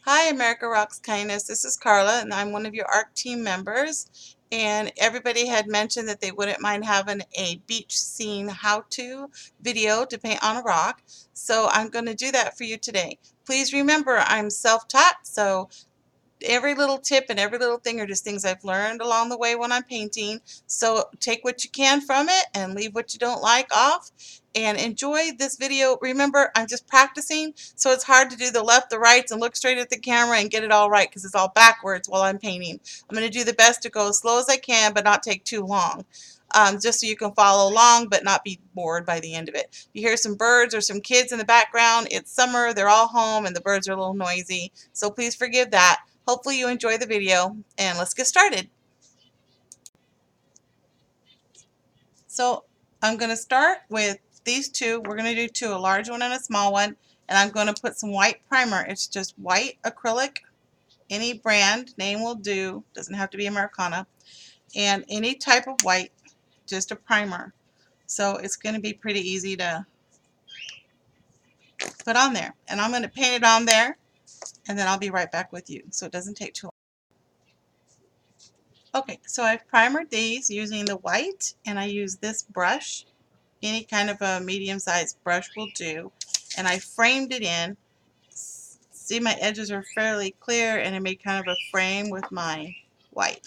Hi, America Rocks Kindness. This is Carla, and I'm one of your ARC team members. And everybody had mentioned that they wouldn't mind having a beach scene how-to video to paint on a rock. So I'm going to do that for you today. Please remember, I'm self-taught, so every little tip and every little thing are just things I've learned along the way when I'm painting. So take what you can from it and leave what you don't like off and enjoy this video. Remember, I'm just practicing, so it's hard to do the left, the rights, and look straight at the camera and get it all right because it's all backwards while I'm painting. I'm going to do the best to go as slow as I can but not take too long. Just so you can follow along but not be bored by the end of it. You hear some birds or some kids in the background. It's summer, they're all home, and the birds are a little noisy, so please forgive that. Hopefully you enjoy the video, and let's get started. So I'm going to start with these two. We're going to do two, a large one and a small one, and I'm going to put some white primer. It's just white acrylic. Any brand name will do, doesn't have to be Americana, and any type of white, just a primer. So it's going to be pretty easy to put on there, and I'm going to paint it on there, and then I'll be right back with you so it doesn't take too long. Okay, so I've primered these using the white, and I use this brush. Any kind of a medium-sized brush will do, and I framed it in. See, my edges are fairly clear, and I made kind of a frame with my white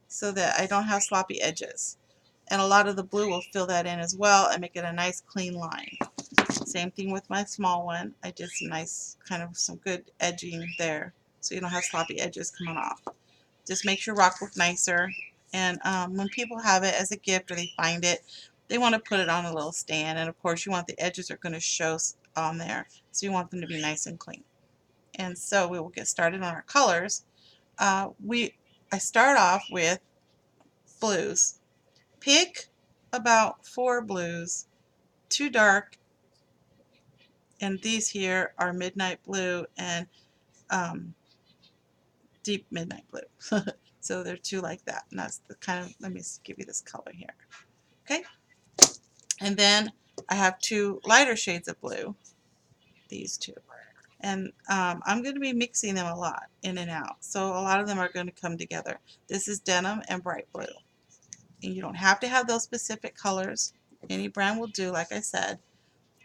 so that I don't have sloppy edges. And a lot of the blue will fill that in as well and make it a nice clean line. Same thing with my small one. I did some nice kind of some good edging there so you don't have sloppy edges coming off. Just makes your rock look nicer, and when people have it as a gift or they find it, they want to put it on a little stand, and of course you want the edges are going to show on there, so you want them to be nice and clean. And so we will get started on our colors. I start off with blues. Pick about 4 blues, 2 dark, and these here are midnight blue and deep midnight blue. So they're 2 like that, and that's the kind of, let me give you this color here. Okay, and then I have 2 lighter shades of blue, these 2, and I'm going to be mixing them a lot in and out, so a lot of them are going to come together. This is denim and bright blue, and you don't have to have those specific colors. Any brand will do, like I said.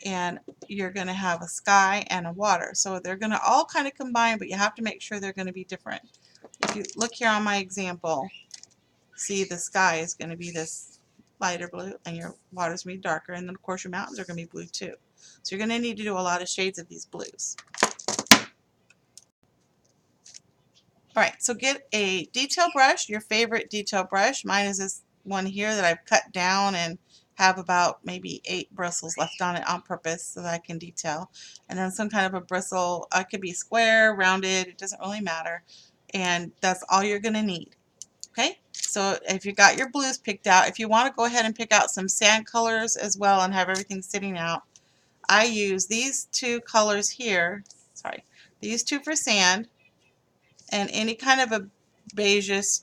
And you're going to have a sky and a water, so they're going to all kind of combine, but you have to make sure they're going to be different. If you look here on my example, see, the sky is going to be this lighter blue and your water's going to be darker, and then of course your mountains are going to be blue too. So you're going to need to do a lot of shades of these blues. Alright, so get a detail brush, your favorite detail brush. Mine is this one here that I've cut down and have about maybe 8 bristles left on it on purpose so that I can detail. And then some kind of a bristle. It could be square, rounded, it doesn't really matter. And that's all you're going to need. Okay, so if you got your blues picked out, if you want to go ahead and pick out some sand colors as well and have everything sitting out, I use these 2 colors here, sorry, these 2 for sand, and any kind of a beigeish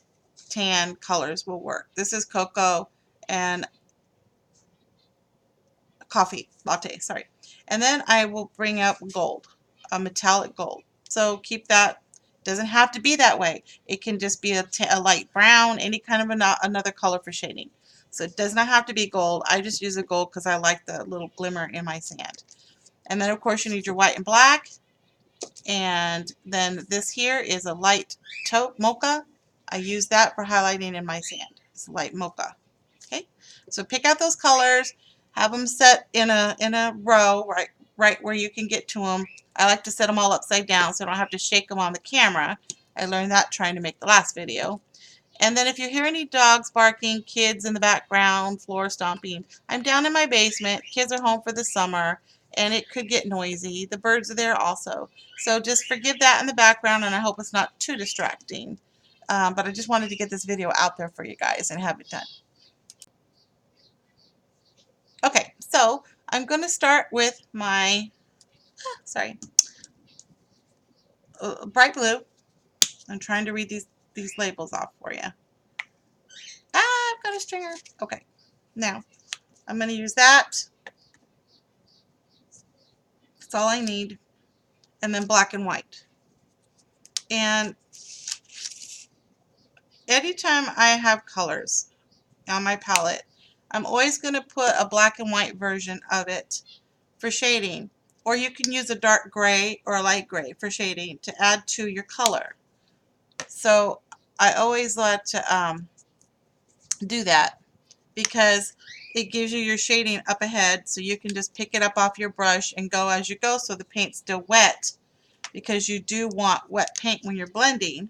tan colors will work. This is cocoa and coffee latte, sorry. And then I will bring up gold, a metallic gold. So keep that, doesn't have to be that way. It can just be a light brown, any kind of another color for shading. So it does not have to be gold. I just use a gold because I like the little glimmer in my sand. And then of course you need your white and black. And then this here is a light taupe mocha. I use that for highlighting in my sand. It's light mocha. Okay, so pick out those colors, have them set in a row right where you can get to them. I like to set them all upside down so I don't have to shake them on the camera. I learned that trying to make the last video. And then if you hear any dogs barking, kids in the background, floor stomping, I'm down in my basement. Kids are home for the summer, and it could get noisy. The birds are there also. So just forgive that in the background, and I hope it's not too distracting. But I just wanted to get this video out there for you guys and have it done. Okay, so I'm going to start with my, bright blue. I'm trying to read these labels off for you. I've got a stringer. Okay, now I'm going to use that. That's all I need. And then black and white. And anytime I have colors on my palette, I'm always going to put a black and white version of it for shading. Or you can use a dark gray or a light gray for shading to add to your color. So I always like to do that because it gives you your shading up ahead, so you can just pick it up off your brush and go as you go, so the paint's still wet, because you do want wet paint when you're blending,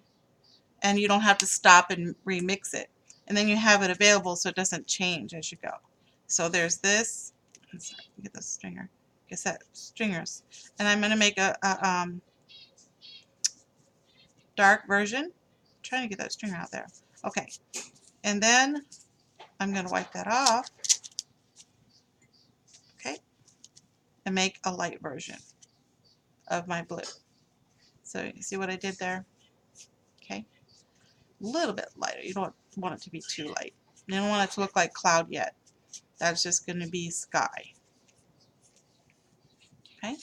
and you don't have to stop and remix it. And then you have it available so it doesn't change as you go. So there's this. I'm sorry, get the stringer. Guess that stringers. And I'm going to make a dark version. I'm trying to get that stringer out there. Okay. And then I'm going to wipe that off. Okay. And make a light version of my blue. So you see what I did there? Okay. A little bit lighter. You don't want it to be too light. You don't want it to look like cloud yet. That's just going to be sky. Okay.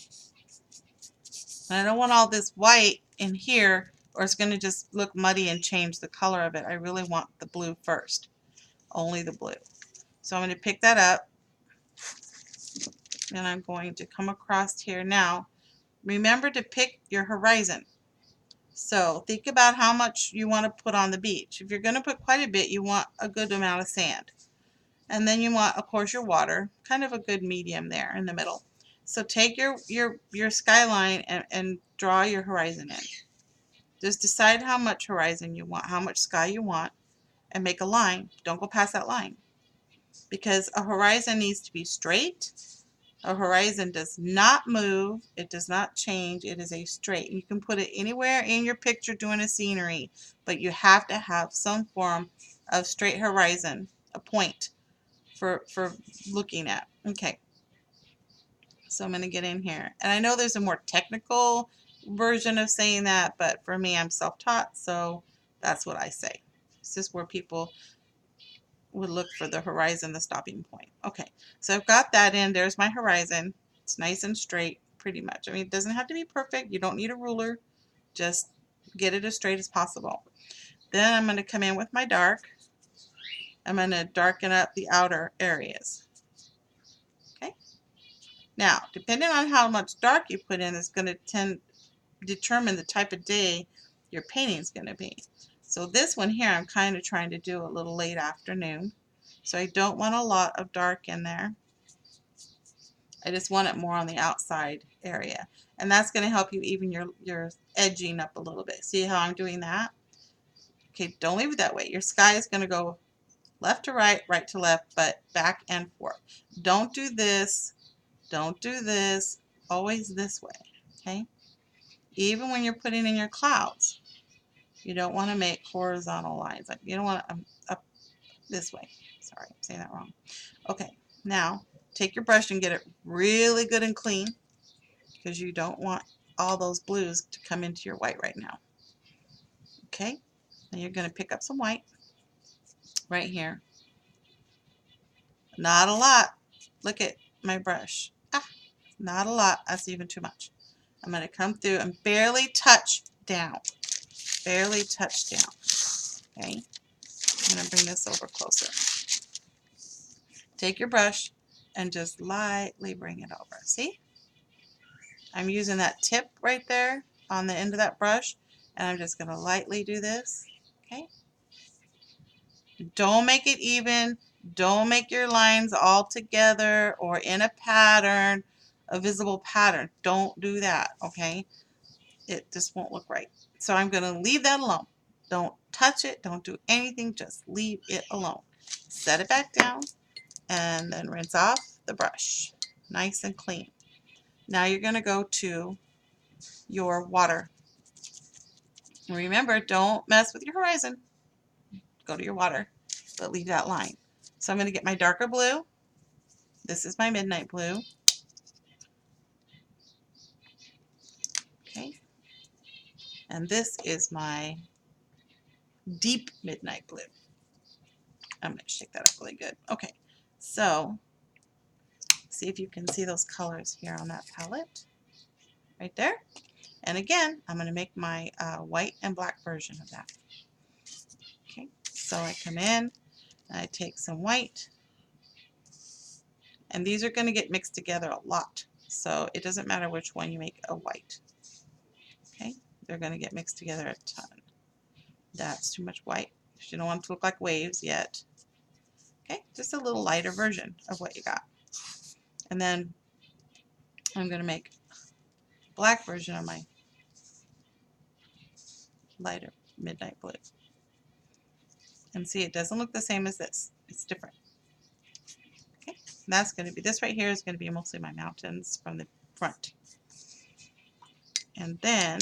And I don't want all this white in here, or it's going to just look muddy and change the color of it. I really want the blue first. Only the blue. So I'm going to pick that up, and I'm going to come across here now. Remember to pick your horizon. So think about how much you want to put on the beach. If you're going to put quite a bit, you want a good amount of sand. And then you want, of course, your water, kind of a good medium there in the middle. So take your skyline and draw your horizon in. Just decide how much horizon you want, how much sky you want, and make a line. Don't go past that line, because a horizon needs to be straight. A horizon does not move. It does not change. It is a straight. You can put it anywhere in your picture doing a scenery, but you have to have some form of straight horizon, a point for looking at. Okay. So I'm going to get in here. And I know there's a more technical version of saying that, but for me, I'm self-taught, so that's what I say. It's just where people would look for the horizon, the stopping point. Okay, so I've got that in. There's my horizon. It's nice and straight, pretty much. I mean, it doesn't have to be perfect. You don't need a ruler. Just get it as straight as possible. Then I'm going to come in with my dark. I'm going to darken up the outer areas. Okay. Now, depending on how much dark you put in, is going to determine the type of day your painting is going to be. So this one here, I'm kind of trying to do a little late afternoon. So I don't want a lot of dark in there. I just want it more on the outside area. And that's going to help you even your edging up a little bit. See how I'm doing that? Okay, don't leave it that way. Your sky is going to go left to right, right to left, but back and forth. Don't do this. Don't do this. Always this way. Okay? Even when you're putting in your clouds, you don't want to make horizontal lines. Like you don't want to up this way. Sorry, I'm saying that wrong. Okay, now take your brush and get it really good and clean, because you don't want all those blues to come into your white right now. Okay, then you're going to pick up some white right here. Not a lot. Look at my brush. Ah, not a lot. That's even too much. I'm going to come through and barely touch down. Barely touch down. Okay, I'm going to bring this over closer. Take your brush and just lightly bring it over. See? I'm using that tip right there on the end of that brush, and I'm just going to lightly do this. Okay? Don't make it even. Don't make your lines all together or in a pattern, a visible pattern. Don't do that, okay? It just won't look right. So I'm going to leave that alone. Don't touch it. Don't do anything. Just leave it alone. Set it back down and then rinse off the brush. Nice and clean. Now you're going to go to your water. And remember, don't mess with your horizon. Go to your water, but leave that line. So I'm going to get my darker blue. This is my midnight blue. Okay. And this is my deep midnight blue. I'm going to shake that up really good. Okay. So see if you can see those colors here on that palette. Right there. And again, I'm going to make my white and black version of that. Okay, so I come in, I take some white, and these are going to get mixed together a lot. So it doesn't matter which one you make a white. Okay, they're going to get mixed together a ton. That's too much white. You don't want it to look like waves yet. Okay, just a little lighter version of what you got. And then I'm going to make a black version of my lighter midnight blue. And see, it doesn't look the same as this. It's different. Okay, that's going to be, this right here is going to be mostly my mountains from the front. And then,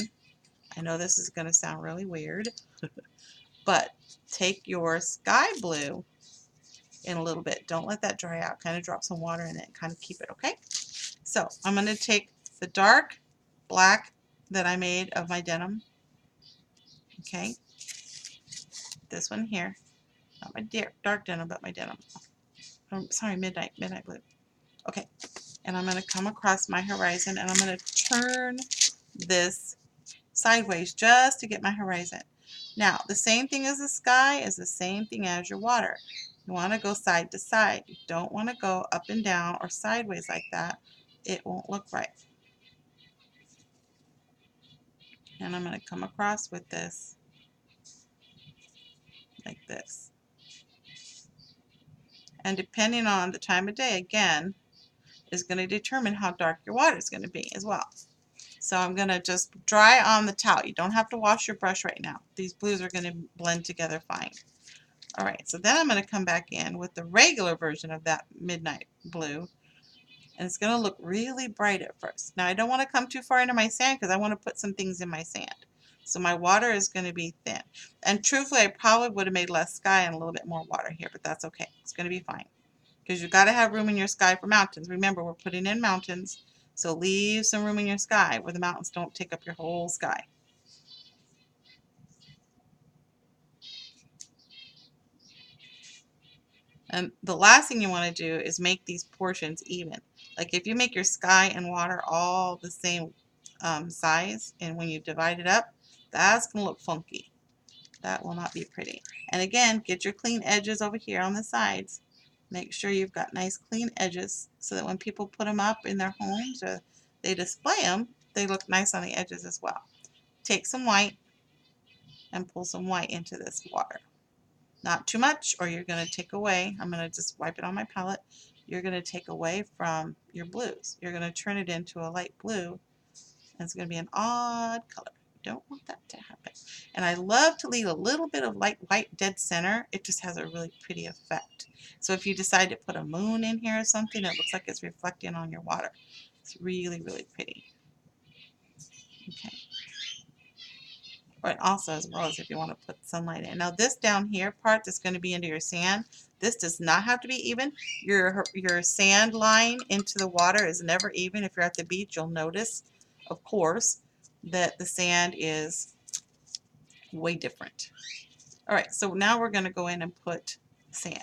I know this is going to sound really weird, but take your sky blue in a little bit. Don't let that dry out. Kind of drop some water in it and kind of keep it, okay? So I'm going to take the dark black that I made of my denim, okay? This one here, not my dark denim, but my denim. Sorry, midnight blue. Okay, and I'm going to come across my horizon and I'm going to turn this sideways just to get my horizon. Now, the same thing as the sky is the same thing as your water. You want to go side to side. You don't want to go up and down or sideways like that. It won't look right. And I'm going to come across with this like this. And depending on the time of day, again, is going to determine how dark your water is going to be as well. So I'm going to just dry on the towel. You don't have to wash your brush right now. These blues are going to blend together fine. All right, so then I'm going to come back in with the regular version of that midnight blue. And it's going to look really bright at first. Now I don't want to come too far into my sand because I want to put some things in my sand. So my water is going to be thin. And truthfully, I probably would have made less sky and a little bit more water here, but that's okay. It's going to be fine. Because you've got to have room in your sky for mountains. Remember, we're putting in mountains, so leave some room in your sky where the mountains don't take up your whole sky. And the last thing you want to do is make these portions even. Like if you make your sky and water all the same size, and when you divide it up, that's going to look funky. That will not be pretty. And again, get your clean edges over here on the sides. Make sure you've got nice clean edges so that when people put them up in their homes or they display them, they look nice on the edges as well. Take some white and pull some white into this water. Not too much or you're going to take away. I'm going to just wipe it on my palette. You're going to take away from your blues. You're going to turn it into a light blue and it's going to be an odd color. Don't want that to happen. And I love to leave a little bit of light white dead center. It just has a really pretty effect. So if you decide to put a moon in here or something, it looks like it's reflecting on your water. It's really, really pretty. Okay. Right, also as well as if you want to put sunlight in. Now this down here part that's going to be into your sand, this does not have to be even. Your sand line into the water is never even. If you're at the beach, you'll notice, of course, that the sand is way different. All right, so now we're going to go in and put sand.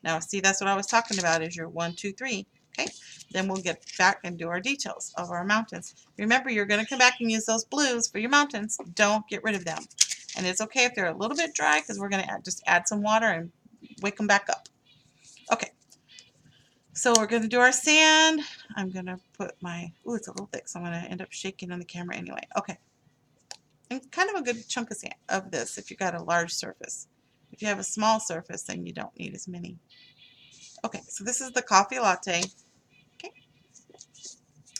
Now, see, that's what I was talking about is your 1, 2, 3. Okay, then we'll get back and do our details of our mountains. Remember, you're going to come back and use those blues for your mountains. Don't get rid of them. And it's okay if they're a little bit dry because we're going to just add some water and wake them back up. Okay, so we're going to do our sand. I'm going to put my, ooh, it's a little thick, so I'm going to end up shaking on the camera anyway. Okay, and kind of a good chunk of sand of this if you've got a large surface. If you have a small surface, then you don't need as many. Okay, so this is the coffee latte. Okay.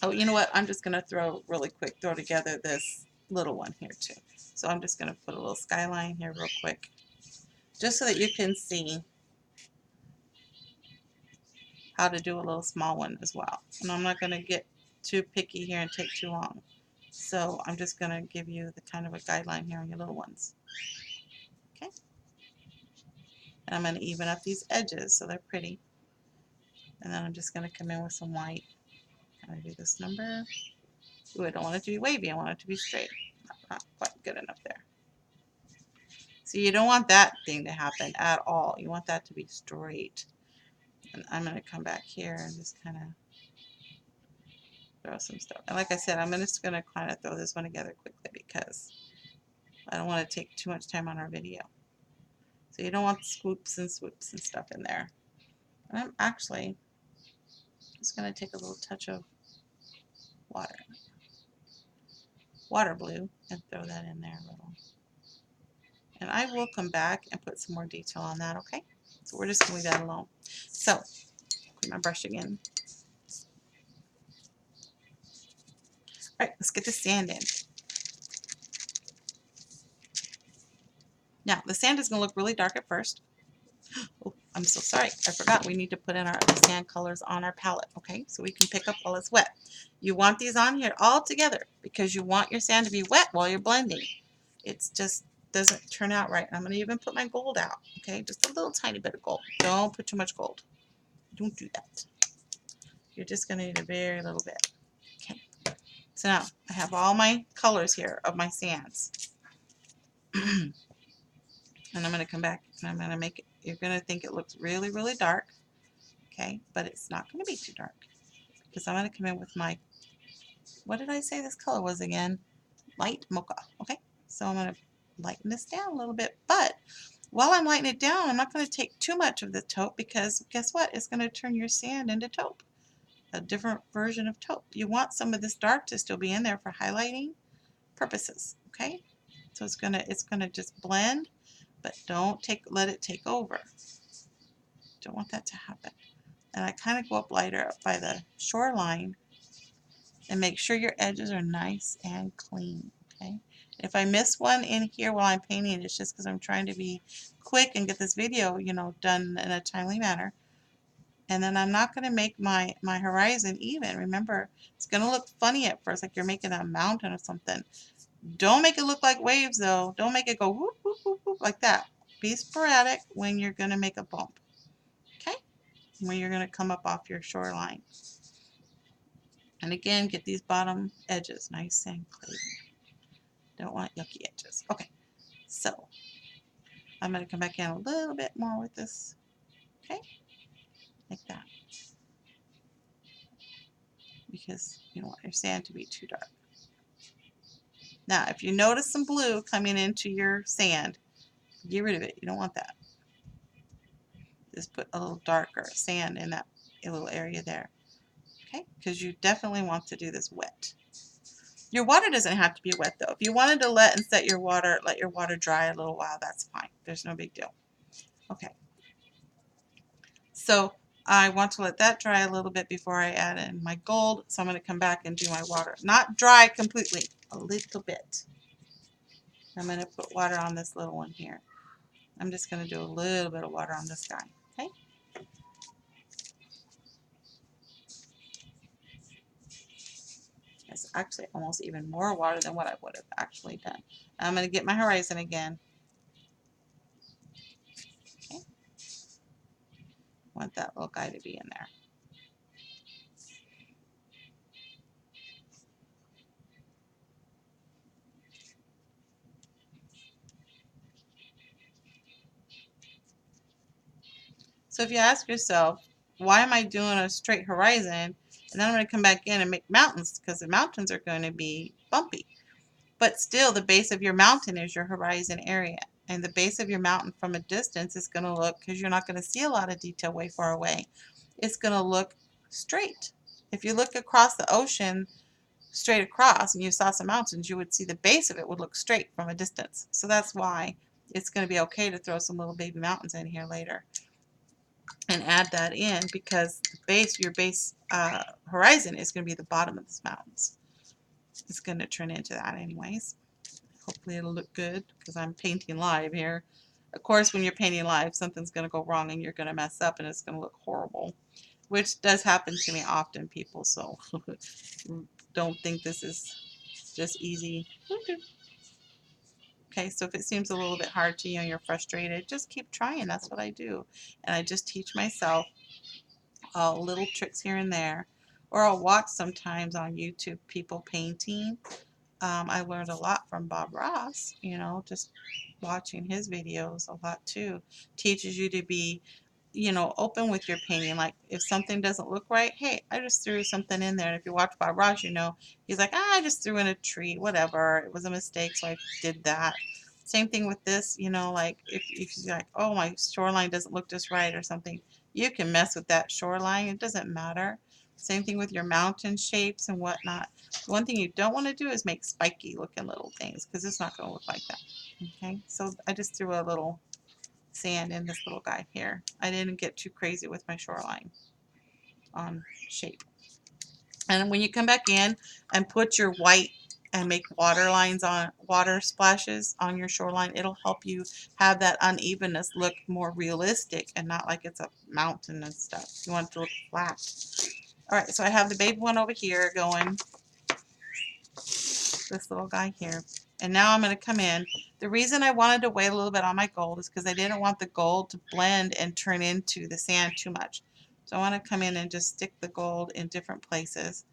Oh, you know what? I'm just going to throw together this little one here too. So I'm just going to put a little skyline here real quick, just so that you can see how to do a little small one as well. And I'm not going to get too picky here and take too long. So I'm just going to give you the kind of a guideline here on your little ones. Okay. And I'm going to even up these edges so they're pretty. And then I'm just going to come in with some white. Kind of do this number. Ooh, I don't want it to be wavy. I want it to be straight. Not quite good enough there. So you don't want that thing to happen at all. You want that to be straight. And I'm going to come back here and just kind of throw some stuff. And like I said, I'm just going to kind of throw this one together quickly because I don't want to take too much time on our video. So you don't want swoops and swoops and stuff in there. And I'm actually just going to take a little touch of water blue and throw that in there a little. And I will come back and put some more detail on that, okay? So we're just going to leave that alone. So, put my brush again. All right, let's get the sand in. Now, the sand is going to look really dark at first. Oh, I'm so sorry. I forgot we need to put in our other sand colors on our palette, okay? So we can pick up while it's wet. You want these on here all together because you want your sand to be wet while you're blending. It's just doesn't turn out right. I'm going to even put my gold out, okay? Just a little tiny bit of gold. Don't put too much gold. Don't do that. You're just going to need a very little bit. Okay. So now I have all my colors here of my sands. And I'm going to come back and I'm going to make it, you're going to think it looks really, really dark. Okay, but it's not going to be too dark because I'm going to come in with my, what did I say this color was again? Light mocha. Okay, so I'm going to lighten this down a little bit, but while I'm lightening it down, I'm not going to take too much of the taupe because guess what? It's going to turn your sand into taupe, a different version of taupe. You want some of this dark to still be in there for highlighting purposes. Okay, so it's gonna just blend, but don't let it take over. Don't want that to happen. And I kind of go up lighter up by the shoreline and make sure your edges are nice and clean. Okay. If I miss one in here while I'm painting, it's just because I'm trying to be quick and get this video, done in a timely manner. And then I'm not going to make my horizon even. Remember, it's going to look funny at first, like you're making a mountain or something. Don't make it look like waves, though. Don't make it go whoop, whoop, whoop, whoop, like that. Be sporadic when you're going to make a bump. Okay? When you're going to come up off your shoreline. And again, get these bottom edges nice and clean. Don't want yucky edges. Okay, so I'm going to come back in a little bit more with this. Okay, like that. Because you don't want your sand to be too dark. Now, if you notice some blue coming into your sand, get rid of it. You don't want that. Just put a little darker sand in that little area there. Okay, because you definitely want to do this wet. Your water doesn't have to be wet though. If you wanted to let your water dry a little while, that's fine. There's no big deal. Okay. So I want to let that dry a little bit before I add in my gold. So I'm going to come back and do my water. Not dry completely, a little bit. I'm going to put water on this little one here. I'm just going to do a little bit of water on this guy. Okay. It's actually almost even more water than what I would have actually done. I'm going to get my horizon again. Okay. Want that little guy to be in there. So if you ask yourself, why am I doing a straight horizon? And then I'm going to come back in and make mountains because the mountains are going to be bumpy. But still, the base of your mountain is your horizon area. And the base of your mountain from a distance is going to look, because you're not going to see a lot of detail way far away, it's going to look straight. If you look across the ocean, straight across, and you saw some mountains, you would see the base of it would look straight from a distance. So that's why it's going to be okay to throw some little baby mountains in here later and add that in, because your base horizon is going to be the bottom of these mountains. It's going to turn into that anyways. Hopefully it'll look good because I'm painting live here. Of course, when you're painting live, something's going to go wrong and you're going to mess up and it's going to look horrible, which does happen to me often, people, so don't think this is just easy. Okay, so if it seems a little bit hard to you and you're frustrated, just keep trying. That's what I do. And I just teach myself little tricks here and there. Or I'll watch sometimes on YouTube people painting. I learned a lot from Bob Ross, just watching his videos a lot too. Teaches you to be you know, open with your painting. Like if something doesn't look right, hey, I just threw something in there. And if you watch Bob Ross, you know, he's like, ah, I just threw in a tree, whatever. It was a mistake, so I did that. Same thing with this, you know, like if you're like, oh, my shoreline doesn't look just right or something, you can mess with that shoreline. It doesn't matter. Same thing with your mountain shapes and whatnot. One thing you don't want to do is make spiky looking little things because it's not going to look like that. Okay, so I just threw a little sand in this little guy here. I didn't get too crazy with my shoreline on shape. And when you come back in and put your white and make water lines on water splashes on your shoreline, it'll help you have that unevenness look more realistic and not like it's a mountain and stuff. You want it to look flat. All right, so I have the baby one over here going, this little guy here. And now I'm going to come in. The reason I wanted to wait a little bit on my gold is because I didn't want the gold to blend and turn into the sand too much. So I want to come in and just stick the gold in different places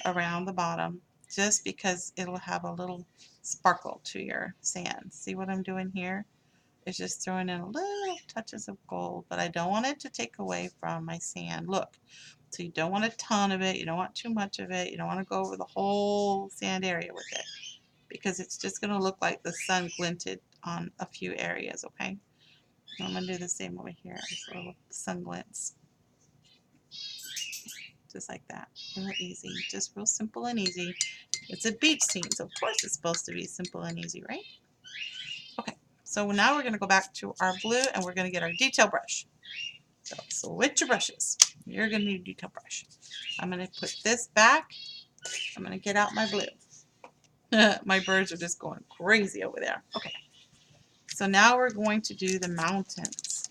around the bottom just because it'll have a little sparkle to your sand. See what I'm doing here? It's just throwing in a little touches of gold, but I don't want it to take away from my sand. Look, so you don't want a ton of it. You don't want too much of it. You don't want to go over the whole sand area with it because it's just going to look like the sun glinted on a few areas, okay? I'm going to do the same over here. Just a little sun glints. Just like that. Real easy. Just real simple and easy. It's a beach scene, so of course it's supposed to be simple and easy, right? Okay, so now we're going to go back to our blue and we're going to get our detail brush. So switch your brushes. You're going to need a detail brush. I'm going to put this back. I'm going to get out my blue. My birds are just going crazy over there. Okay, so now we're going to do the mountains.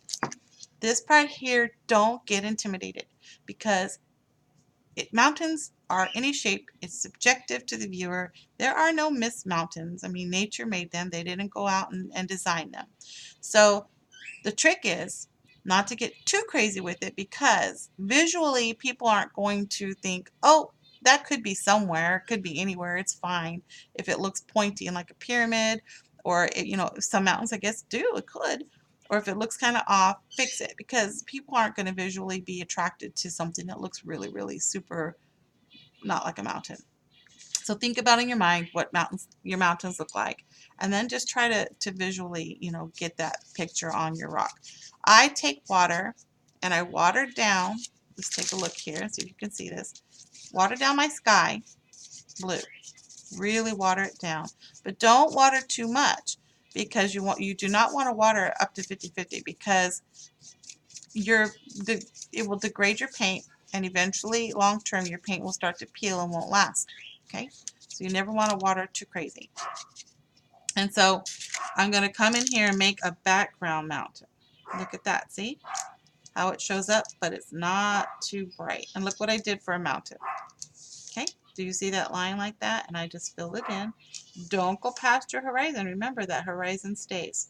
This part here, don't get intimidated because mountains are any shape. It's subjective to the viewer. There are no missed mountains. I mean, nature made them. They didn't go out and design them. So the trick is not to get too crazy with it because visually people aren't going to think, oh, that could be somewhere, it could be anywhere, it's fine if it looks pointy and like a pyramid, or you know, some mountains I guess do, it could, or if it looks kind of off, fix it, because people aren't going to visually be attracted to something that looks really, really super not like a mountain. So think about in your mind what your mountains look like, and then just try to visually, you know, get that picture on your rock. I take water and I water down. Let's take a look here and see if you can see this. Water down my sky blue. Really water it down, but don't water too much because you do not want to water up to 50-50 because it will degrade your paint, and eventually long term your paint will start to peel and won't last. Okay, so you never want to water too crazy. And so I'm going to come in here and make a background mountain. Look at that, see how it shows up, but it's not too bright. And look what I did for a mountain. Okay, do you see that line like that? And I just filled it in. Don't go past your horizon. Remember that horizon stays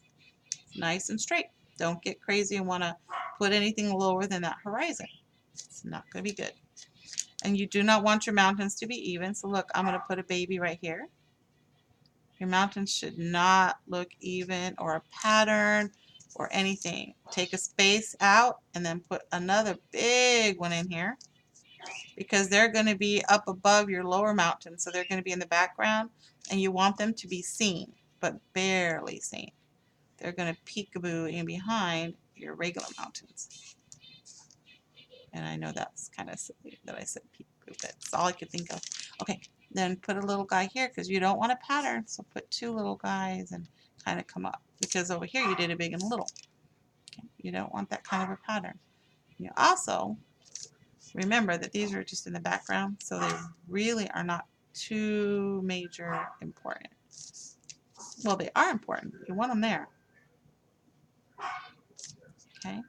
nice and straight. Don't get crazy and want to put anything lower than that horizon. It's not going to be good. And you do not want your mountains to be even. So look, I'm going to put a baby right here. Your mountains should not look even or a pattern or anything. Take a space out and then put another big one in here because they're going to be up above your lower mountain. So they're going to be in the background and you want them to be seen, but barely seen. They're going to peekaboo in behind your regular mountains. And I know that's kind of silly that I said peekaboo, but that's all I could think of. Okay, then put a little guy here because you don't want a pattern. So put two little guys and kind of come up because over here you did a big and a little. Okay, you don't want that kind of a pattern. You also remember that these are just in the background, so they really are not too major important. Well, they are important. You want them there. Okay.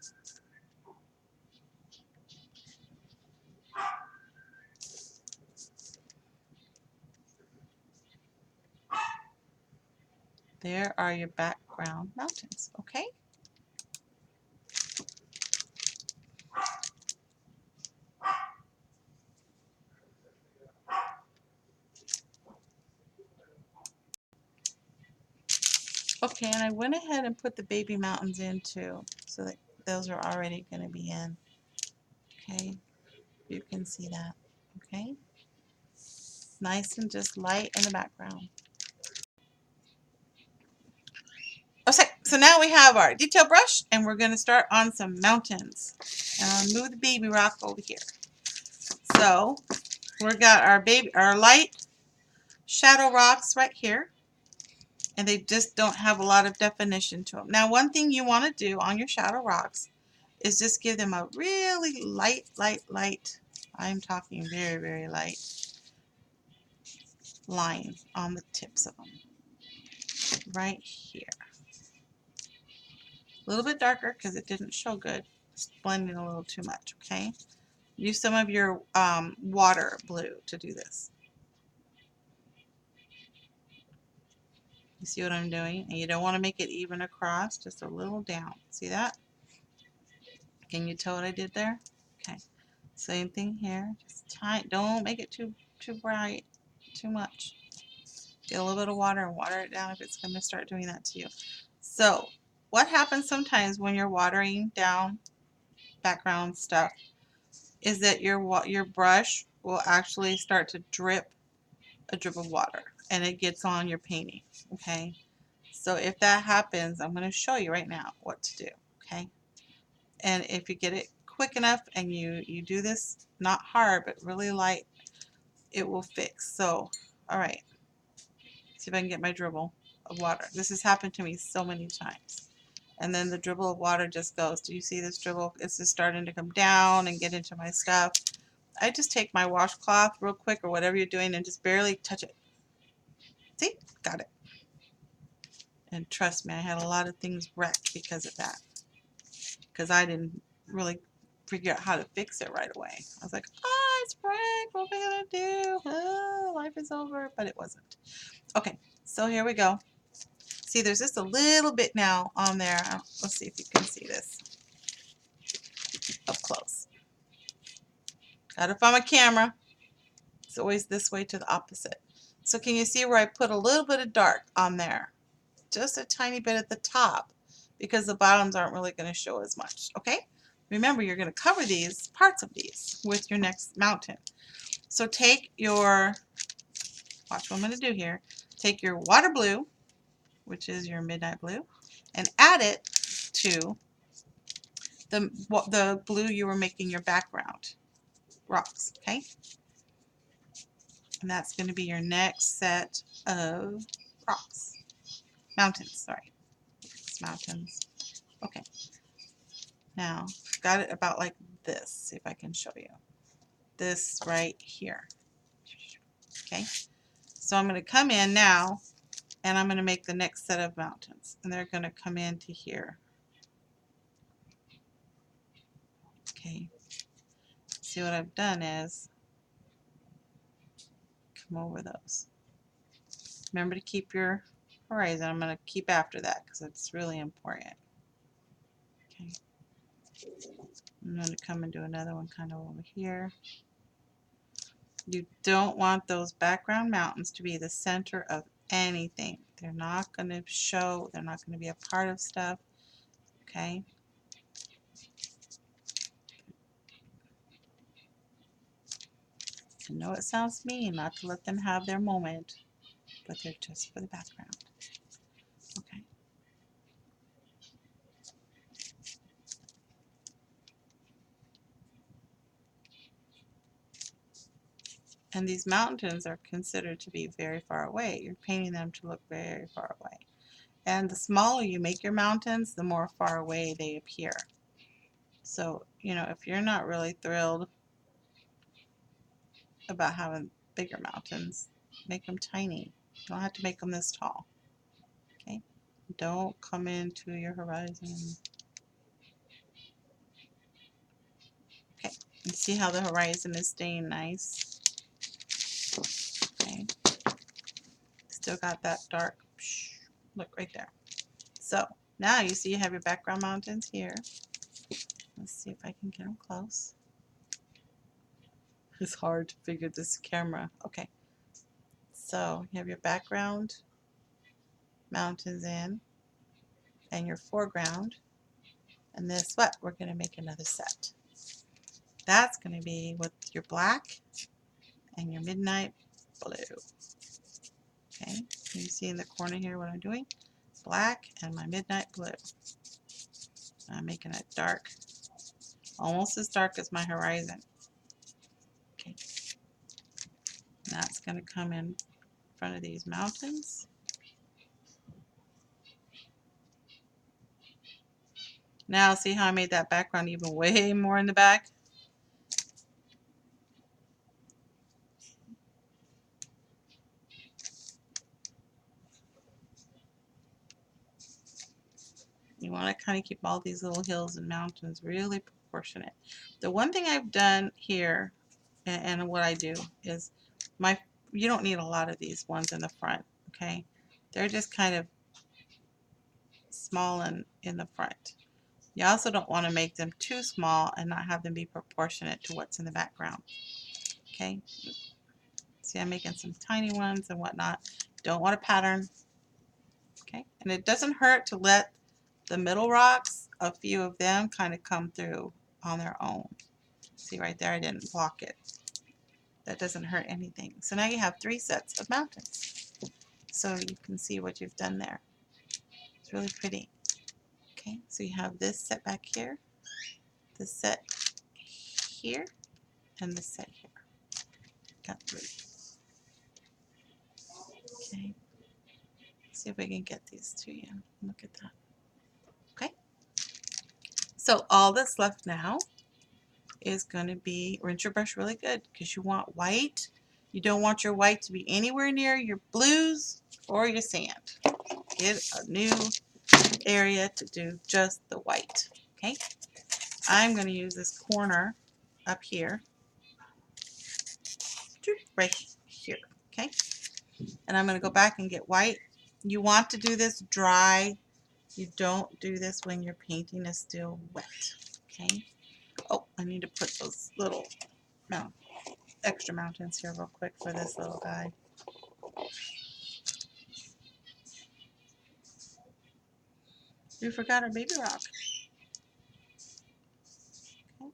There are your background mountains, okay? Okay, and I went ahead and put the baby mountains in too, so that those are already going to be in. Okay, you can see that. Okay, nice and just light in the background. Okay, so now we have our detail brush and we're going to start on some mountains. And I'll move the baby rock over here. So we've got our light shadow rocks right here, and they just don't have a lot of definition to them. Now, one thing you want to do on your shadow rocks is just give them a really light, I'm talking very, very light line on the tips of them. Right here. A little bit darker because it didn't show good. It's blending a little too much, okay? Use some of your water blue to do this. You see what I'm doing? And you don't want to make it even across, just a little down. See that? Can you tell what I did there? Okay. Same thing here. Just tight. Don't make it too bright, too much. Get a little bit of water and water it down if it's going to start doing that to you. So, what happens sometimes when you're watering down background stuff is that your brush will actually start to drip a drip of water and it gets on your painting. Okay. So if that happens, I'm going to show you right now what to do. Okay. And if you get it quick enough and you do this not hard but really light, it will fix. So, all right, see if I can get my dribble of water. This has happened to me so many times. And then the dribble of water just goes. Do you see this dribble? It's just starting to come down and get into my stuff. I just take my washcloth real quick or whatever you're doing and just barely touch it. See? Got it. And trust me, I had a lot of things wrecked because of that. Because I didn't really figure out how to fix it right away. I was like, oh, it's wrecked. What am I going to do? Oh, life is over. But it wasn't. Okay, so here we go. See, there's just a little bit now on there. Let's see if you can see this up close. Gotta find my camera. It's always this way to the opposite. So can you see where I put a little bit of dark on there? Just a tiny bit at the top because the bottoms aren't really going to show as much. Okay? Remember, you're going to cover these parts of these with your next mountain. So take your, watch what I'm going to do here. Take your water blue, which is your midnight blue, and add it to the blue you were making your background rocks. Okay? And that's going to be your next set of rocks. Mountains, sorry. It's mountains. Okay. Now, got it about like this. See if I can show you. This right here. Okay. So I'm going to come in now and I'm going to make the next set of mountains. And they're going to come into here. Okay. See what I've done is come over those. Remember to keep your horizon. I'm going to keep after that because it's really important. Okay. I'm going to come and do another one kind of over here. You don't want those background mountains to be the center of anything. They're not going to show. They're not going to be a part of stuff. Okay. I know it sounds mean not to let them have their moment, but they're just for the background. Okay. And these mountains are considered to be very far away. You're painting them to look very far away. And the smaller you make your mountains, the more far away they appear. So, you know, if you're not really thrilled about having bigger mountains, make them tiny. You don't have to make them this tall. Okay? Don't come into your horizon. Okay. You see how the horizon is staying nice? Okay. Still got that dark. Look right there. So now you see you have your background mountains here. Let's see if I can get them close. It's hard to figure this camera. Okay. So you have your background mountains in and your foreground. And this what? We're going to make another set. That's going to be with your black and your midnight blue. Okay, can you see in the corner here what I'm doing? Black and my midnight blue. I'm making it dark, almost as dark as my horizon. Okay, and that's going to come in front of these mountains. Now see how I made that background even way more in the back? You want to kind of keep all these little hills and mountains really proportionate. The one thing I've done here, and what I do, is you don't need a lot of these ones in the front, okay? They're just kind of small in the front. You also don't want to make them too small and not have them be proportionate to what's in the background, okay? See, I'm making some tiny ones and whatnot. Don't want a pattern, okay? And it doesn't hurt to let the middle rocks, a few of them kind of come through on their own. See right there, I didn't block it. That doesn't hurt anything. So now you have 3 sets of mountains. So you can see what you've done there. It's really pretty. Okay, so you have this set back here, this set here, and this set here. Got 3. Okay, see if we can get these to you. Look at that. Okay, so all that's left now is going to be, rinse your brush really good because you want white. You don't want your white to be anywhere near your blues or your sand. Get a new area to do just the white. Okay, I'm going to use this corner up here, right here. Okay, and I'm going to go back and get white. You want to do this dry. You don't do this when your painting is still wet. Okay. Oh, I need to put those little extra mountains here real quick for this little guy. We forgot our baby rock. Okay.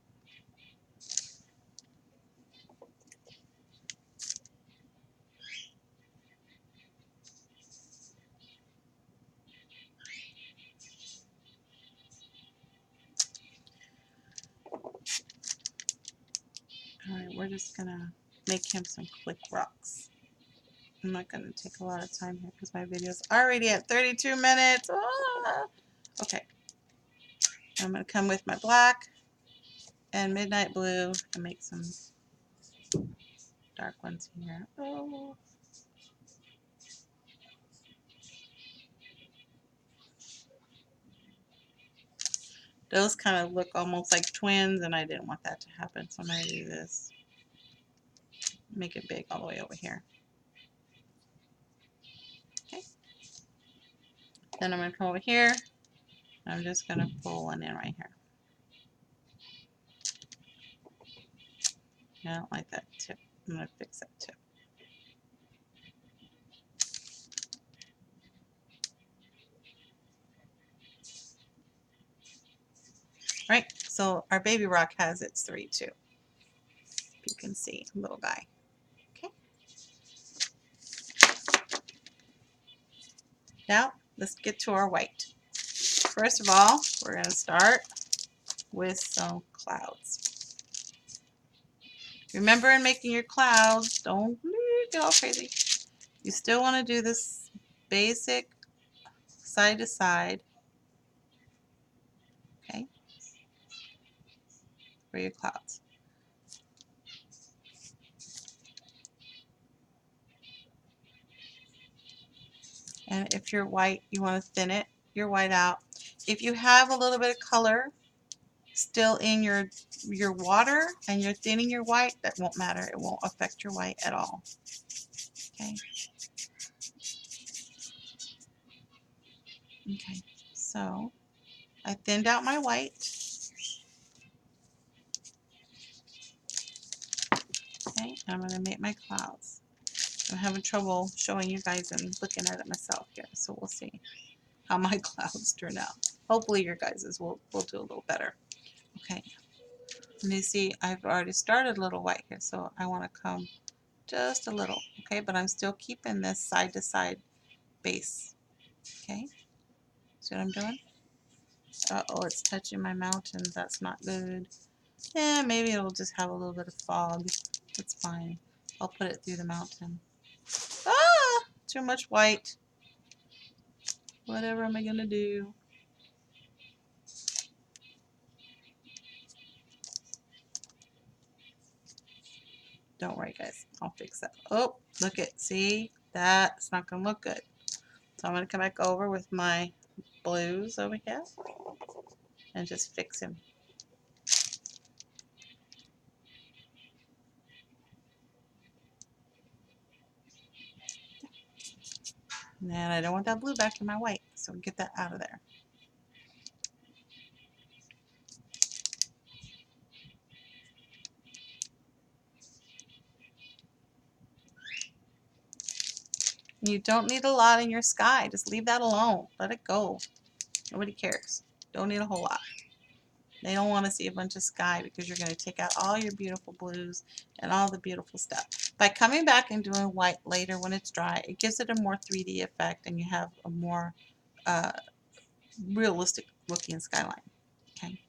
Alright, we're just going to make him some click rocks. I'm not going to take a lot of time here because my video is already at 32 minutes. Ah! Okay. I'm going to come with my black and midnight blue and make some dark ones here. Oh. Those kind of look almost like twins, and I didn't want that to happen, so I'm going to do this. Make it big all the way over here. Okay. Then I'm going to come over here. I'm just going to pull one in right here. I don't like that tip. I'm going to fix that tip. Right, so our baby rock has its 3 too. You can see, little guy. Okay. Now, let's get to our white. First of all, we're going to start with some clouds. Remember, in making your clouds, don't get all crazy. You still want to do this basic side to side, okay, for your clouds. And if you're white, you want to thin it, your white out. If you have a little bit of color still in your water and you're thinning your white, that won't matter. It won't affect your white at all. Okay. Okay. So I thinned out my white. Okay. I'm going to make my clouds. I'm having trouble showing you guys and looking at it myself here, so we'll see how my clouds turn out. Hopefully your guys's will do a little better. Okay, and you see I've already started a little white here, so I want to come just a little, okay, but I'm still keeping this side to side base, okay? See what I'm doing? Uh-oh, it's touching my mountain. That's not good. Yeah, maybe it'll just have a little bit of fog. That's fine. I'll put it through the mountain. Ah! Too much white. Whatever am I gonna do? Don't worry, guys. I'll fix that. Oh, look it. See? That's not gonna look good. So I'm gonna come back over with my blues over here and just fix him. And I don't want that blue back in my white, so get that out of there. You don't need a lot in your sky. Just leave that alone. Let it go. Nobody cares. Don't need a whole lot. They don't want to see a bunch of sky because you're going to take out all your beautiful blues and all the beautiful stuff. By coming back and doing white later when it's dry, it gives it a more 3D effect and you have a more uh, realistic looking skyline. Okay.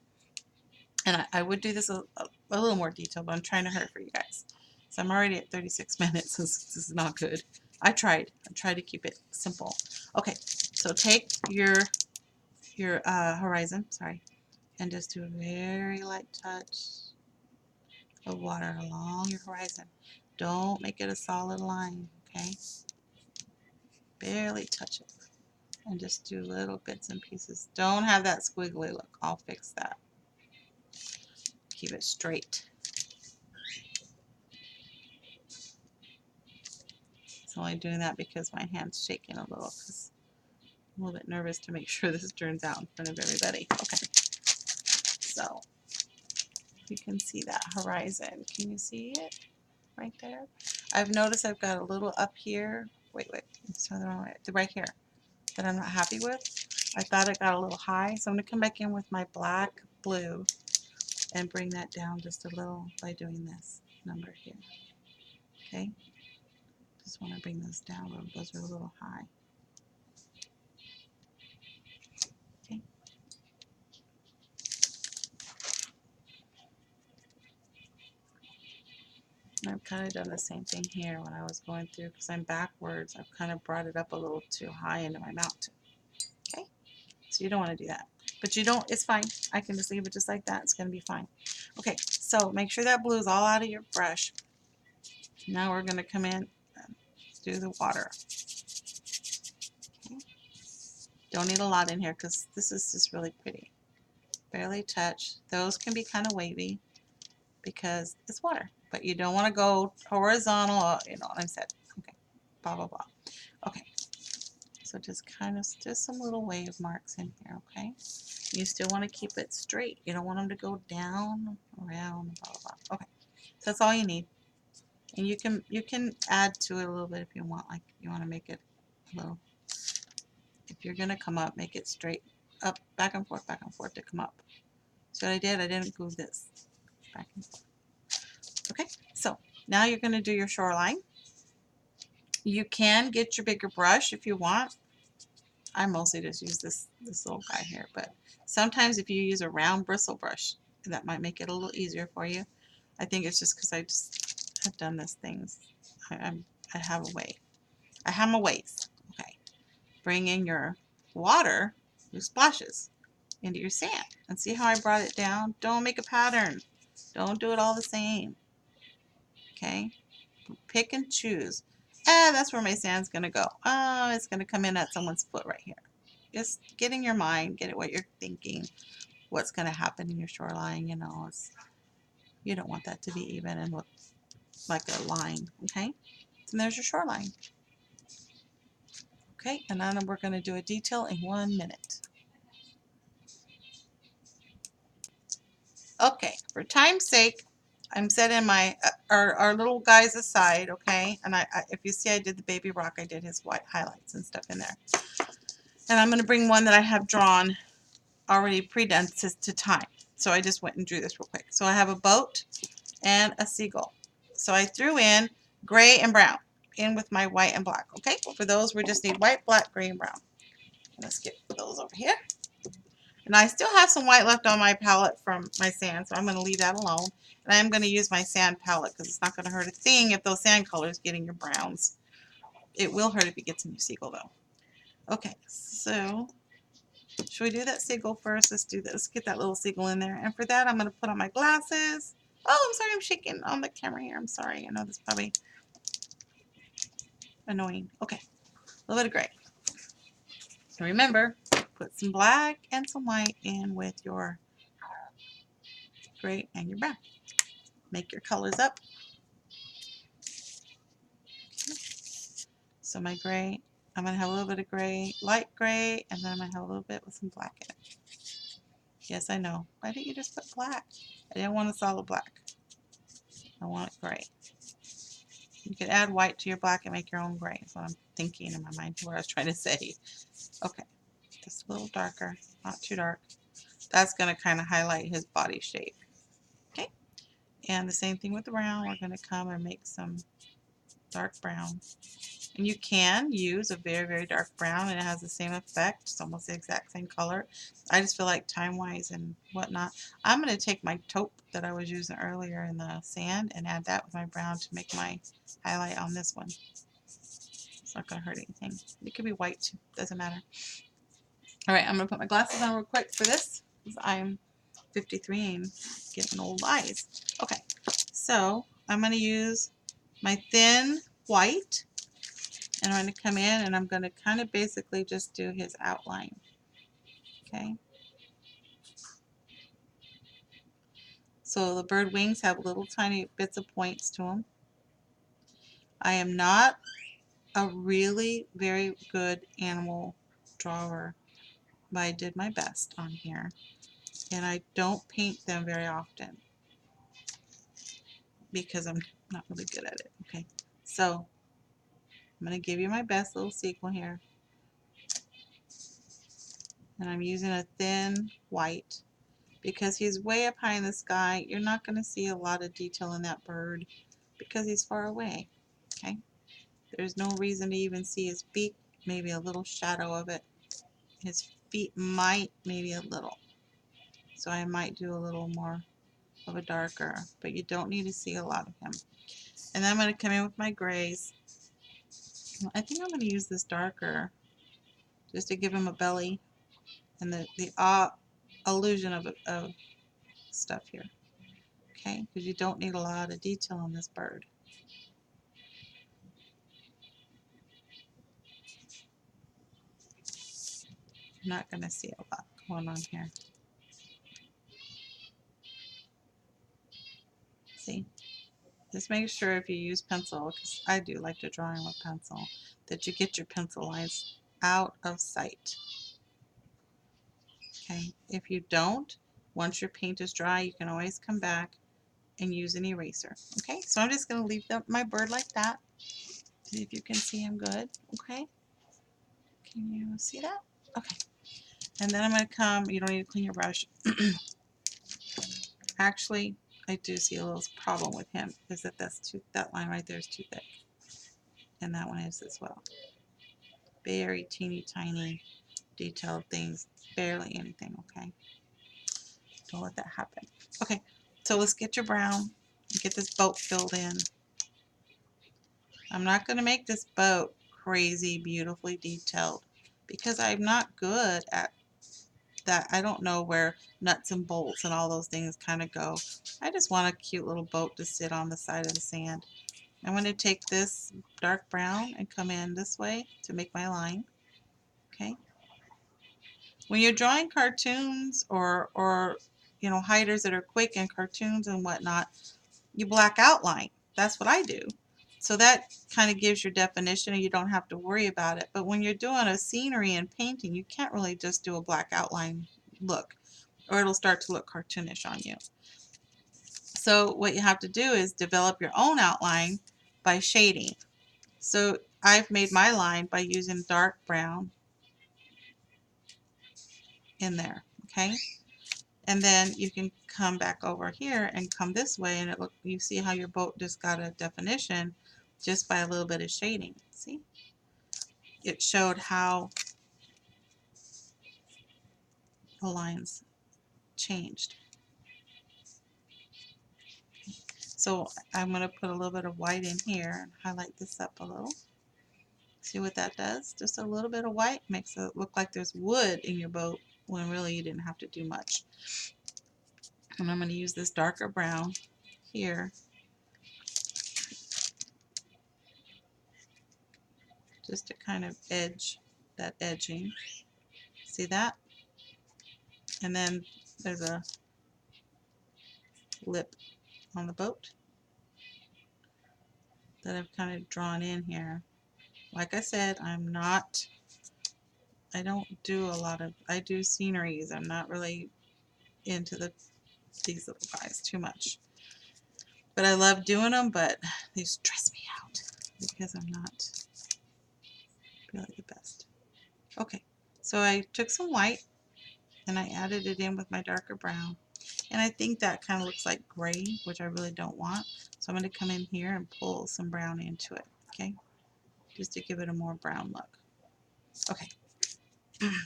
And I would do this a little more detailed, but I'm trying to hurry for you guys. So I'm already at 36 minutes. This is not good. I tried to keep it simple. Okay, so take your horizon, sorry, and just do a very light touch of water along your horizon. Don't make it a solid line, okay? Barely touch it. And just do little bits and pieces. Don't have that squiggly look. I'll fix that. Keep it straight. It's only doing that because my hand's shaking a little because I'm a little bit nervous to make sure this turns out in front of everybody. Okay, so you can see that horizon. Can you see it right there? I've noticed I've got a little up here. Wait, it's the wrong way. Right here that I'm not happy with. I thought it got a little high, so I'm going to come back in with my black blue and bring that down just a little by doing this number here. Okay, just want to bring those down a little. Those are a little high. Okay. I've kind of done the same thing here when I was going through because I'm backwards. I've kind of brought it up a little too high into my mountain. Okay, so you don't want to do that. But you don't, it's fine. I can just leave it just like that. It's going to be fine. Okay, so make sure that blue is all out of your brush. Now we're going to come in and do the water. Okay. Don't need a lot in here because this is just really pretty. Barely touch. Those can be kind of wavy because it's water. But you don't want to go horizontal, you know what I said. Okay, blah, blah, blah. Okay, so just kind of, just some little wave marks in here, okay? You still want to keep it straight. You don't want them to go down, around, blah, blah, blah. Okay, so that's all you need. And you can add to it a little bit if you want, like you want to make it a little, if you're going to come up, make it straight up, back and forth to come up. So what I did, I didn't glue this back and forth. Okay, so now you're going to do your shoreline. You can get your bigger brush if you want. I mostly just use this little guy here, but sometimes if you use a round bristle brush, that might make it a little easier for you. I think it's just because I just have done this things. I have a way. I have my ways. Okay, bring in your water, your splashes, into your sand, and see how I brought it down. Don't make a pattern. Don't do it all the same. Okay, pick and choose. That's where my sand's gonna go. Oh, it's gonna come in at someone's foot right here. Just get in your mind, get it what you're thinking, what's going to happen in your shoreline. You know, you don't want that to be even and look like a line. Okay, so there's your shoreline. Okay, and then we're going to do a detail in 1 minute. Okay, for time's sake, I'm setting my our little guys aside. Okay, and if you see, I did the baby rock. I did his white highlights and stuff in there, and I'm going to bring one that I have drawn already pre-done to time. So I just went and drew this real quick. So I have a boat and a seagull. So I threw in gray and brown in with my white and black. Okay, for those we just need white, black, gray, and brown. Let's get those over here. And I still have some white left on my palette from my sand, so I'm going to leave that alone. And I'm going to use my sand palette because it's not going to hurt a thing if those sand colors get in your browns. It will hurt if it gets in your seagull though. Okay, so should we do that seagull first? Let's do this. Let's get that little seagull in there. And for that, I'm going to put on my glasses. Oh, I'm sorry, I'm shaking on the camera here. I'm sorry. I know this is probably annoying. Okay, a little bit of gray. And remember, put some black and some white in with your gray and your brown. Make your colors up. So my gray, I'm going to have a little bit of gray, light gray, and then I'm going to have a little bit with some black in it. Yes, I know. Why didn't you just put black? I didn't want a solid black. I want it gray. You could add white to your black and make your own gray. That's what I'm thinking in my mind, what I was trying to say. Okay, just a little darker, not too dark. That's going to kind of highlight his body shape. Okay, and the same thing with the brown. We're going to come and make some dark brown. And you can use a very, very dark brown and it has the same effect. It's almost the exact same color. I just feel like time-wise and whatnot. I'm going to take my taupe that I was using earlier in the sand and add that with my brown to make my highlight on this one. It's not going to hurt anything. It could be white too. Doesn't matter. Alright, I'm going to put my glasses on real quick for this because I'm 53 and getting old eyes. Okay, so I'm going to use my thin white. And I'm going to come in and I'm going to kind of basically just do his outline. Okay. So the bird wings have little tiny bits of points to them. I am not a really very good animal drawer, but I did my best on here. And I don't paint them very often because I'm not really good at it. Okay. So I'm going to give you my best little sequel here. And I'm using a thin white. Because he's way up high in the sky, you're not going to see a lot of detail in that bird because he's far away. Okay, there's no reason to even see his beak, maybe a little shadow of it. His feet might, maybe a little. So I might do a little more of a darker, but you don't need to see a lot of him. And then I'm going to come in with my grays. I think I'm going to use this darker just to give him a belly and the illusion of stuff here. Okay, because you don't need a lot of detail on this bird. You're not going to see a lot going on here. See? Just make sure if you use pencil, because I do like to draw in with pencil, that you get your pencil lines out of sight. Okay, if you don't, once your paint is dry, you can always come back and use an eraser. Okay, so I'm just going to leave my bird like that. See if you can see him good. Okay, can you see that? Okay, and then I'm going to come, you don't need to clean your brush. Actually, I do see a little problem with him, is that that line right there is too thick. And that one is as well. Very teeny tiny detailed things, barely anything, okay? Don't let that happen. Okay, so let's get your brown, get this boat filled in. I'm not going to make this boat crazy, beautifully detailed because I'm not good at that. I don't know where nuts and bolts and all those things kind of go. I just want a cute little boat to sit on the side of the sand. I'm going to take this dark brown and come in this way to make my line. Okay. When you're drawing cartoons or you know, hiders that are quick in cartoons and whatnot, you black outline. That's what I do. So that kind of gives your definition and you don't have to worry about it. But when you're doing a scenery and painting, you can't really just do a black outline look or it'll start to look cartoonish on you. So what you have to do is develop your own outline by shading. So I've made my line by using dark brown in there. Okay, and then you can come back over here and come this way, and you see how your boat just got a definition just by a little bit of shading. See, it showed how the lines changed. So I'm going to put a little bit of white in here and highlight this up a little. See what that does? Just a little bit of white makes it look like there's wood in your boat when really you didn't have to do much. And I'm going to use this darker brown here just to kind of edge that edging. See that? And then there's a lip on the boat that I've kind of drawn in here. Like I said, I don't do a lot of, I do sceneries. I'm not really into these little guys too much. But I love doing them, but they stress me out because I'm not really the best. Okay, so I took some white and I added it in with my darker brown. And I think that kind of looks like gray, which I really don't want. So I'm going to come in here and pull some brown into it, okay? Just to give it a more brown look. Okay.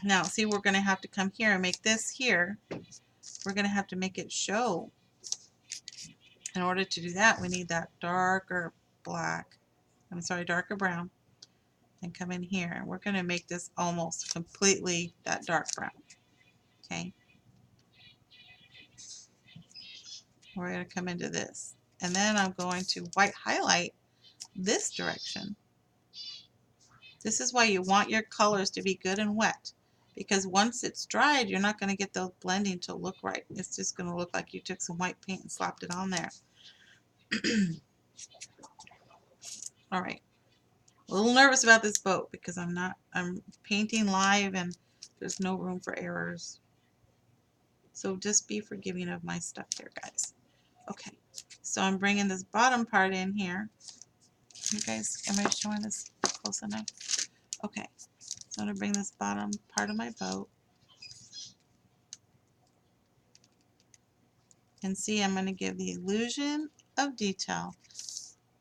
Now, see, we're going to have to come here and make this here. We're going to have to make it show. In order to do that, we need that darker black. I'm sorry, darker brown. And come in here. And we're going to make this almost completely that dark brown. Okay. We're going to come into this. And then I'm going to white highlight this direction. This is why you want your colors to be good and wet, because once it's dried, you're not going to get the blending to look right. It's just going to look like you took some white paint and slapped it on there. All right. A little nervous about this boat because I'm painting live and there's no room for errors. So just be forgiving of my stuff here, guys. Okay. So I'm bringing this bottom part in here. You guys, am I showing this close enough? Okay. So I'm going to bring this bottom part of my boat. And see, I'm going to give the illusion of detail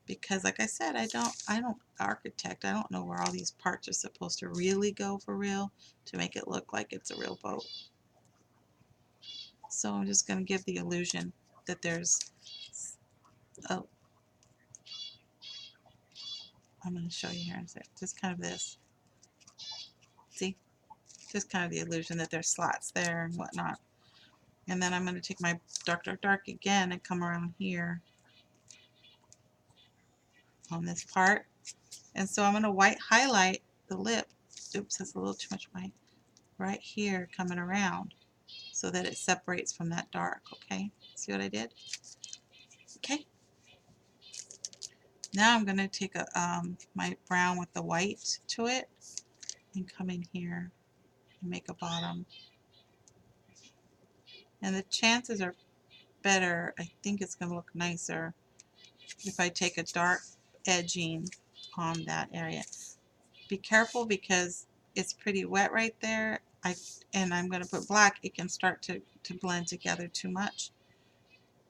because, like I said, I don't architect. I don't know where all these parts are supposed to really go for real to make it look like it's a real boat. So I'm just going to give the illusion that there's oh, I'm going to show you here in a sec. Just kind of this. See? Just kind of the illusion that there's slots there and whatnot. And then I'm going to take my dark, dark, dark again and come around here on this part. And so I'm going to white highlight the lip. Oops, that's a little too much white. Right here coming around so that it separates from that dark. Okay, see what I did? Okay, now I'm going to take my brown with the white to it and come in here and make a bottom. And the chances are better, I think it's going to look nicer if I take a dark edging on that area. Be careful because it's pretty wet right there. And I'm going to put black, it can start to blend together too much.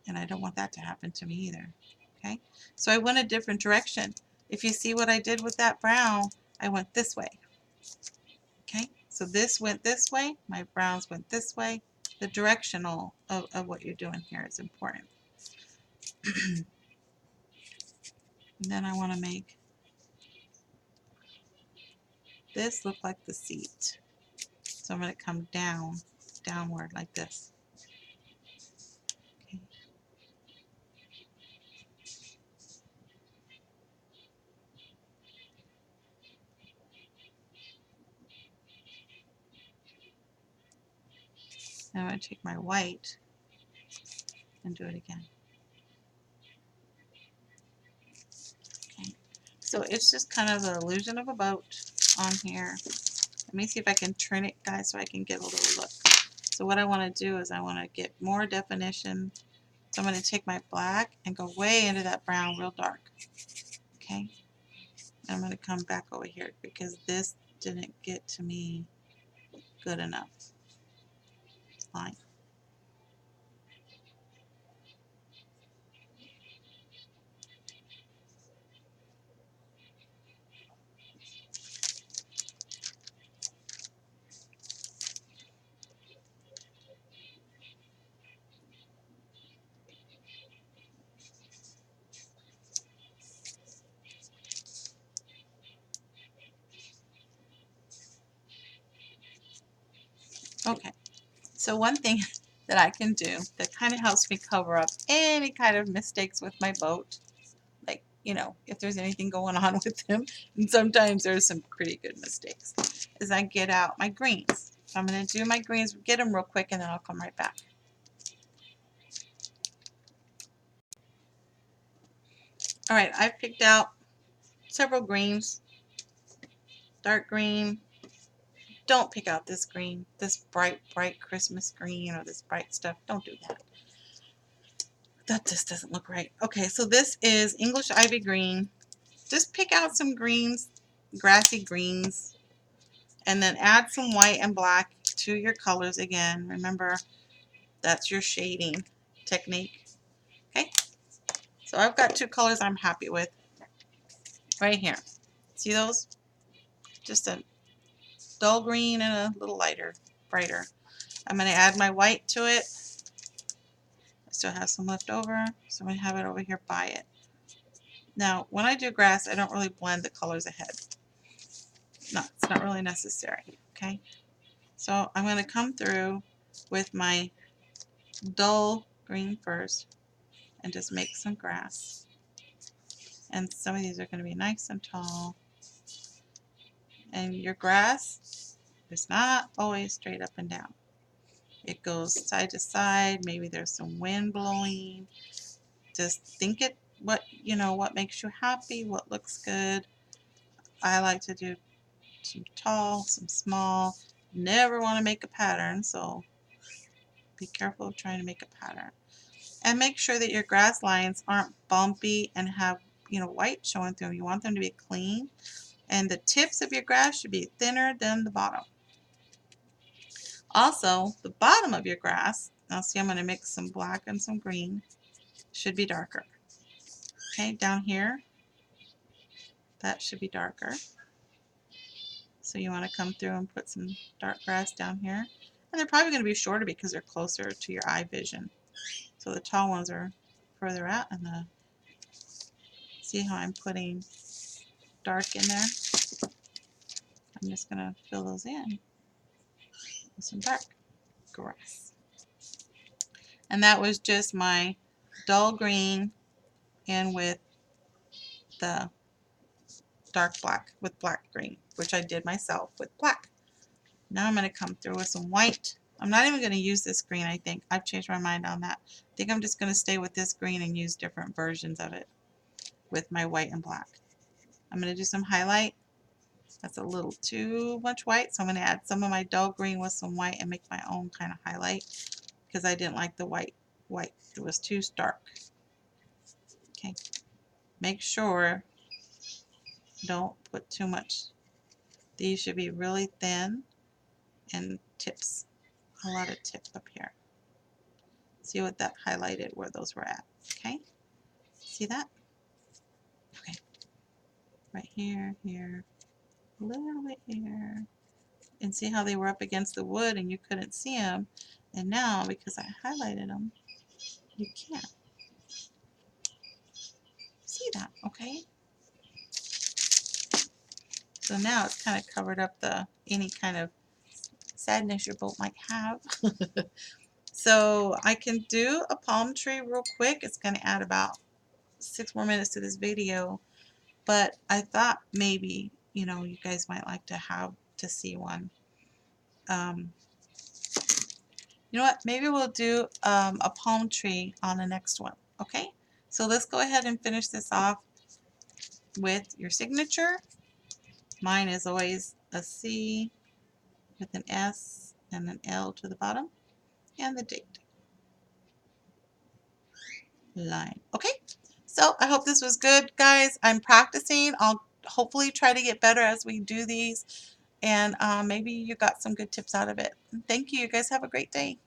And I don't want that to happen to me either. Okay, so I went a different direction. If you see what I did with that brown, I went this way. Okay, so this went this way, my browns went this way. The directional of what you're doing here is important. And then I want to make this look like the seat. So I'm going to come downward like this. Okay. Now I'm going to take my white and do it again. Okay. So it's just kind of the illusion of a boat on here. Let me see if I can turn it, guys, so I can get a little look. So what I want to do is I want to get more definition. So I'm going to take my black and go way into that brown real dark. Okay. And I'm going to come back over here because this didn't get to me good enough. line. Okay, so one thing that I can do that kind of helps me cover up any kind of mistakes with my boat, like, you know, if there's anything going on with them, and sometimes there's some pretty good mistakes, is I get out my greens. So I'm going to do my greens, get them real quick, and then I'll come right back. All right, I've picked out several greens. Dark green. Don't pick out this green, this bright, bright Christmas green or this bright stuff. Don't do that. That just doesn't look right. Okay, so this is English ivy green. Just pick out some greens, grassy greens, and then add some white and black to your colors again. Remember, that's your shading technique. Okay, so I've got two colors I'm happy with right here. See those? Just a dull green and a little lighter, brighter. I'm going to add my white to it. I still have some left over, so I'm going to have it over here by it. Now, when I do grass, I don't really blend the colors ahead. No, it's not really necessary, okay? So I'm going to come through with my dull green first and just make some grass. And some of these are going to be nice and tall. And your grass is not always straight up and down. It goes side to side. Maybe there's some wind blowing. Just think it, what makes you happy, what looks good. I like to do some tall, some small. Never want to make a pattern, so be careful of trying to make a pattern. And make sure that your grass lines aren't bumpy and have, white showing through them. You want them to be clean. And the tips of your grass should be thinner than the bottom. Also, the bottom of your grass, now see I'm going to mix some black and some green, should be darker. Okay, down here, that should be darker. So you want to come through and put some dark grass down here. And they're probably going to be shorter because they're closer to your eye vision. So the tall ones are further out, and see how I'm putting dark in there? I'm just going to fill those in with some dark grass. And that was just my dull green and with the dark black with black green, which I did myself with black. Now I'm going to come through with some white. I'm not even going to use this green, I think. I've changed my mind on that. I think I'm just going to stay with this green and use different versions of it with my white and black. I'm going to do some highlight. That's a little too much white, so I'm going to add some of my dull green with some white and make my own kind of highlight because I didn't like the white. It was too stark. Okay. Make sure don't put too much. These should be really thin and tips. A lot of tip up here. See what that highlighted where those were at. Okay. See that? Okay. Right here, here, a little bit here. And see how they were up against the wood and you couldn't see them. And now, because I highlighted them, you can't see that, okay? So now it's kind of covered up any kind of sadness your boat might have. So I can do a palm tree real quick. It's going to add about 6 more minutes to this video. But I thought maybe, you guys might like to see one. You know what? Maybe we'll do a palm tree on the next one. Okay? So let's go ahead and finish this off with your signature. Mine is always a C with an S and an L to the bottom and the date line. Okay? So I hope this was good, guys. I'm practicing. I'll hopefully try to get better as we do these. And maybe you got some good tips out of it. Thank you. You guys have a great day.